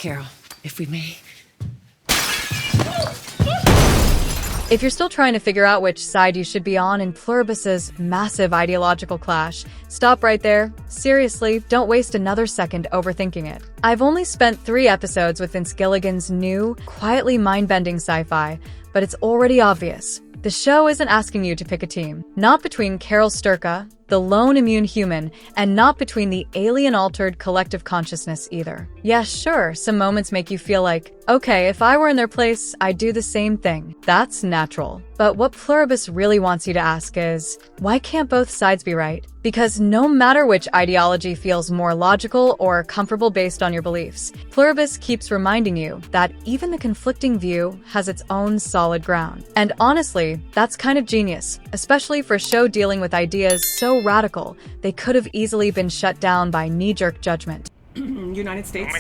Carol, if we may. If you're still trying to figure out which side you should be on in Pluribus's massive ideological clash, stop right there. Seriously, don't waste another second overthinking it. I've only spent 3 episodes with Vince Gilligan's new, quietly mind-bending sci-fi, but it's already obvious. The show isn't asking you to pick a team. Not between Carol Sturka, the lone immune human, and not between the alien-altered collective consciousness either. Yeah, sure, some moments make you feel like, okay, if I were in their place, I'd do the same thing. That's natural. But what Pluribus really wants you to ask is, why can't both sides be right? Because no matter which ideology feels more logical or comfortable based on your beliefs, Pluribus keeps reminding you that even the conflicting view has its own solid ground. And honestly, that's kind of genius, especially for a show dealing with ideas so radical they could have easily been shut down by knee-jerk judgment. United States.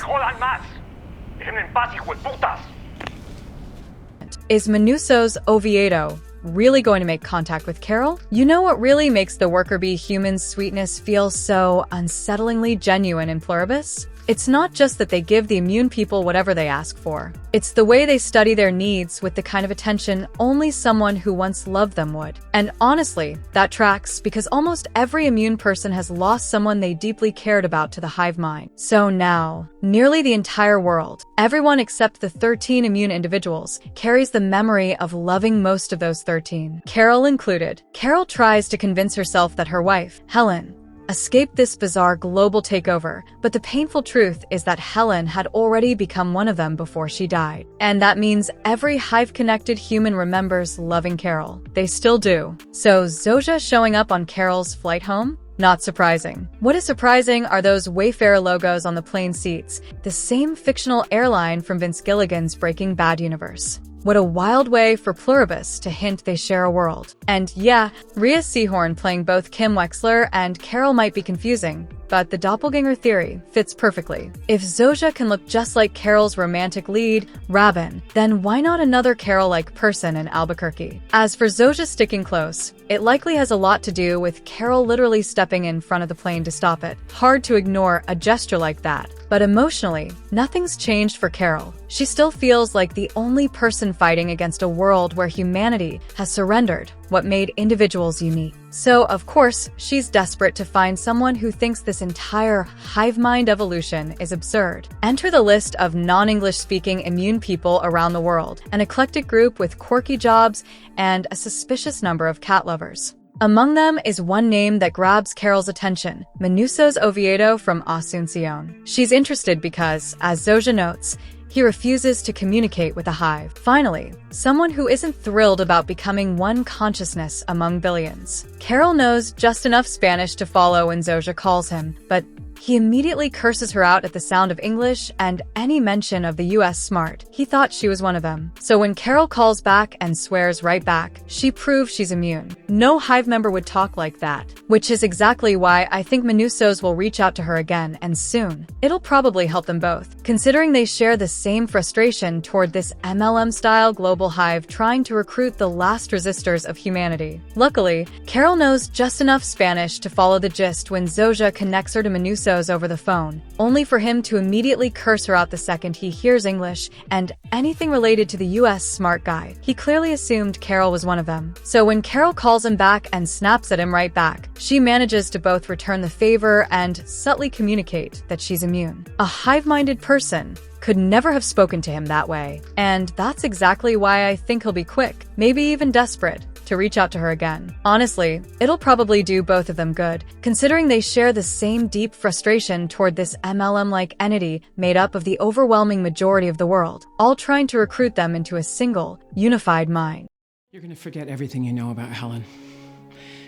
Is Menuso's Oviedo really going to make contact with Carol? You know what really makes the worker bee human's sweetness feel so unsettlingly genuine in Pluribus? It's not just that they give the immune people whatever they ask for. It's the way they study their needs with the kind of attention only someone who once loved them would. And honestly, that tracks because almost every immune person has lost someone they deeply cared about to the hive mind. So now, nearly the entire world, everyone except the 13 immune individuals, carries the memory of loving most of those 13, Carol included. Carol tries to convince herself that her wife, Helen, escaped this bizarre global takeover, but the painful truth is that Helen had already become one of them before she died. And that means every hive-connected human remembers loving Carol. They still do. So Zoja showing up on Carol's flight home? Not surprising. What is surprising are those Wayfarer logos on the plane seats, the same fictional airline from Vince Gilligan's Breaking Bad universe. What a wild way for Pluribus to hint they share a world. And yeah, Rhea Seehorn playing both Kim Wexler and Carol might be confusing, but the doppelganger theory fits perfectly. If Zoja can look just like Carol's romantic lead, Rabin, then why not another Carol-like person in Albuquerque? As for Zoja sticking close, it likely has a lot to do with Carol literally stepping in front of the plane to stop it. Hard to ignore a gesture like that. But emotionally, nothing's changed for Carol. She still feels like the only person fighting against a world where humanity has surrendered what made individuals unique. So, of course, she's desperate to find someone who thinks this entire hive mind evolution is absurd. Enter the list of non-English speaking immune people around the world, an eclectic group with quirky jobs and a suspicious number of cat lovers. Among them is one name that grabs Carol's attention, Menuso's Oviedo from Asuncion. She's interested because, as Zoja notes, he refuses to communicate with the hive. Finally, someone who isn't thrilled about becoming one consciousness among billions. Carol knows just enough Spanish to follow when Zoja calls him, but he immediately curses her out at the sound of English and any mention of the US smart. He thought she was one of them. So when Carol calls back and swears right back, she proves she's immune. No hive member would talk like that, which is exactly why I think Menuso's will reach out to her again, and soon. It'll probably help them both, considering they share the same frustration toward this MLM-style global hive trying to recruit the last resistors of humanity. Luckily, Carol knows just enough Spanish to follow the gist when Zoja connects her to Menuso over the phone, only for him to immediately curse her out the second he hears English and anything related to the US smart guy. He clearly assumed Carol was one of them. So when Carol calls him back and snaps at him right back, she manages to both return the favor and subtly communicate that she's immune. A hive-minded person could never have spoken to him that way. And that's exactly why I think he'll be quick, maybe even desperate, to reach out to her again. Honestly, it'll probably do both of them good, considering they share the same deep frustration toward this MLM-like entity made up of the overwhelming majority of the world, all trying to recruit them into a single, unified mind. You're gonna forget everything you know about Helen.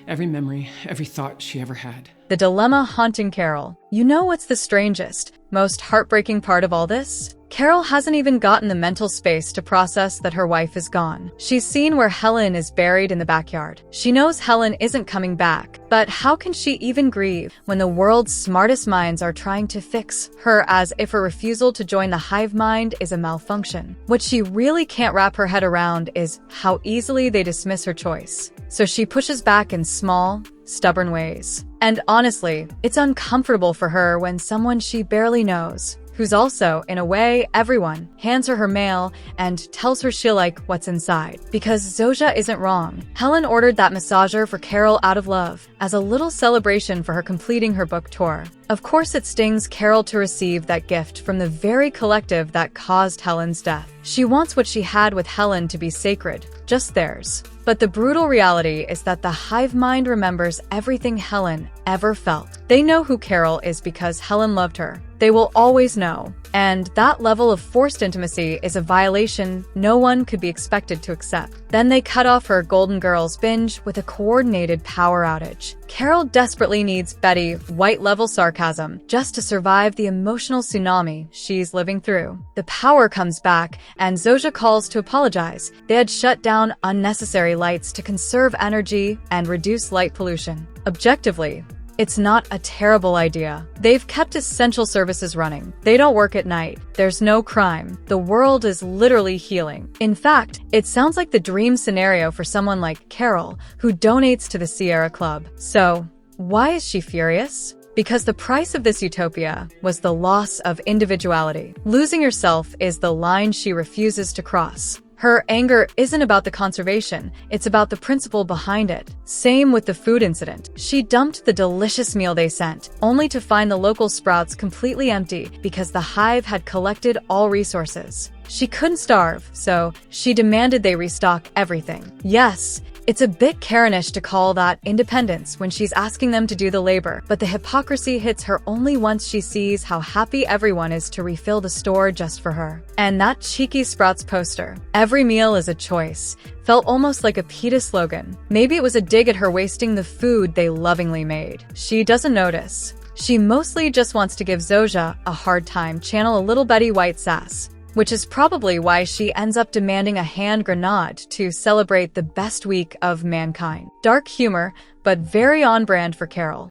Every memory, every thought she ever had. The dilemma haunting Carol. You know what's the strangest, most heartbreaking part of all this? Carol hasn't even gotten the mental space to process that her wife is gone. She's seen where Helen is buried in the backyard. She knows Helen isn't coming back, but how can she even grieve when the world's smartest minds are trying to fix her as if her refusal to join the hive mind is a malfunction? What she really can't wrap her head around is how easily they dismiss her choice. So she pushes back in small, stubborn ways. And honestly, it's uncomfortable for her when someone she barely knows who's also, in a way, everyone, hands her mail and tells her she'll like what's inside. Because Zoja isn't wrong. Helen ordered that massager for Carol out of love, as a little celebration for her completing her book tour. Of course, it stings Carol to receive that gift from the very collective that caused Helen's death. She wants what she had with Helen to be sacred, just theirs. But the brutal reality is that the hive mind remembers everything Helen ever felt. They know who Carol is because Helen loved her. They will always know. And that level of forced intimacy is a violation no one could be expected to accept. Then they cut off her Golden Girls binge with a coordinated power outage. Carol desperately needs Betty white-level sarcasm just to survive the emotional tsunami she's living through. The power comes back, and Zoja calls to apologize. They had shut down unnecessary lights to conserve energy and reduce light pollution. Objectively, it's not a terrible idea. They've kept essential services running. They don't work at night. There's no crime. The world is literally healing. In fact, it sounds like the dream scenario for someone like Carol, who donates to the Sierra Club. So, why is she furious? Because the price of this utopia was the loss of individuality. Losing yourself is the line she refuses to cross. Her anger isn't about the conservation, it's about the principle behind it. Same with the food incident. She dumped the delicious meal they sent, only to find the local sprouts completely empty because the hive had collected all resources. She couldn't starve, so she demanded they restock everything. Yes, it's a bit Karenish to call that independence when she's asking them to do the labor, but the hypocrisy hits her only once she sees how happy everyone is to refill the store just for her. And that cheeky Sprouts poster, "Every meal is a choice," felt almost like a PETA slogan. Maybe it was a dig at her wasting the food they lovingly made. She doesn't notice. She mostly just wants to give Zoja a hard time, channel a little Betty White sass. Which is probably why she ends up demanding a hand grenade to celebrate the best week of mankind. Dark humor, but very on brand for Carol.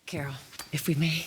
Carol, if we may.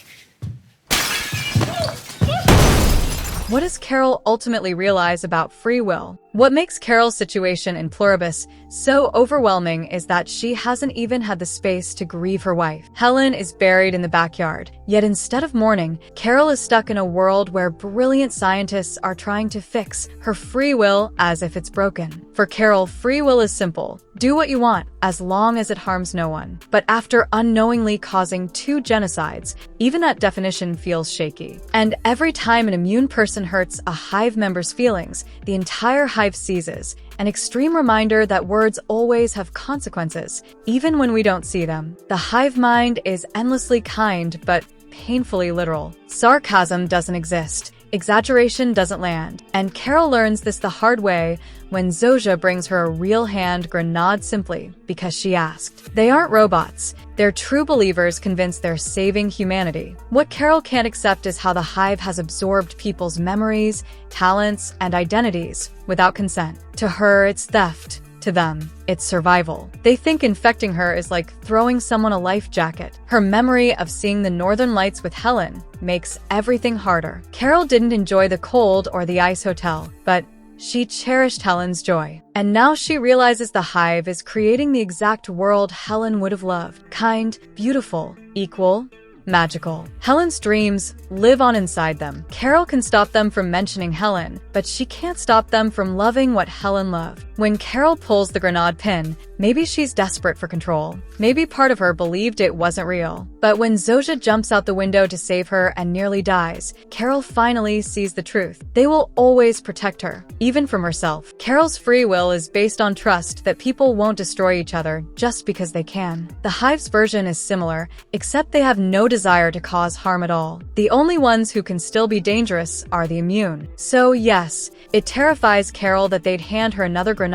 What does Carol ultimately realize about free will? What makes Carol's situation in Pluribus so overwhelming is that she hasn't even had the space to grieve her wife. Helen is buried in the backyard, yet instead of mourning, Carol is stuck in a world where brilliant scientists are trying to fix her free will as if it's broken. For Carol, free will is simple. Do what you want, as long as it harms no one. But after unknowingly causing 2 genocides, even that definition feels shaky. And every time an immune person hurts a hive member's feelings, the entire hive seizes, an extreme reminder that words always have consequences, even when we don't see them. The hive mind is endlessly kind, but painfully literal. Sarcasm doesn't exist. Exaggeration doesn't land. And Carol learns this the hard way when Zoja brings her a real hand grenade simply because she asked. They aren't robots. They're true believers convinced they're saving humanity. What Carol can't accept is how the hive has absorbed people's memories, talents, and identities without consent. To her, it's theft. To them, it's survival. They think infecting her is like throwing someone a life jacket. Her memory of seeing the northern lights with Helen makes everything harder. Carol didn't enjoy the cold or the ice hotel, but she cherished Helen's joy. And now she realizes the hive is creating the exact world Helen would have loved. Kind, beautiful, equal, magical. Helen's dreams live on inside them. Carol can stop them from mentioning Helen, but she can't stop them from loving what Helen loved. When Carol pulls the grenade pin, maybe she's desperate for control. Maybe part of her believed it wasn't real. But when Zoja jumps out the window to save her and nearly dies, Carol finally sees the truth. They will always protect her, even from herself. Carol's free will is based on trust that people won't destroy each other just because they can. The hive's version is similar, except they have no desire to cause harm at all. The only ones who can still be dangerous are the immune. So yes, it terrifies Carol that they'd hand her another grenade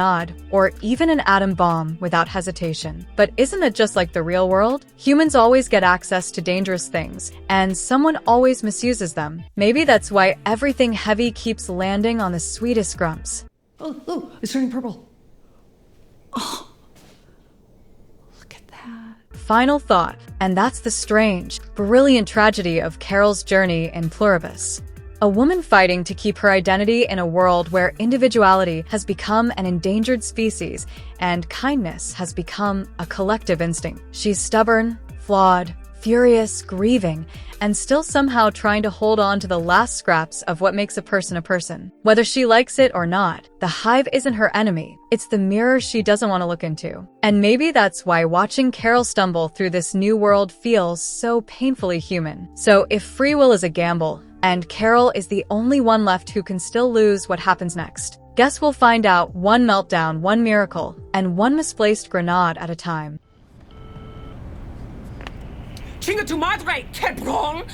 or even an atom bomb without hesitation. But isn't it just like the real world? Humans always get access to dangerous things, and someone always misuses them. Maybe that's why everything heavy keeps landing on the sweetest grumps. Oh, it's turning purple. Oh, look at that. Final thought, and that's the strange, brilliant tragedy of Carol's journey in Pluribus. A woman fighting to keep her identity in a world where individuality has become an endangered species and kindness has become a collective instinct. She's stubborn, flawed, furious, grieving, and still somehow trying to hold on to the last scraps of what makes a person a person. Whether she likes it or not, the hive isn't her enemy. It's the mirror she doesn't want to look into. And maybe that's why watching Carol stumble through this new world feels so painfully human. So if free will is a gamble, and Carol is the only one left who can still lose, what happens next? Guess we'll find out, one meltdown, one miracle, and one misplaced grenade at a time. Tinga to madre, Kebrong!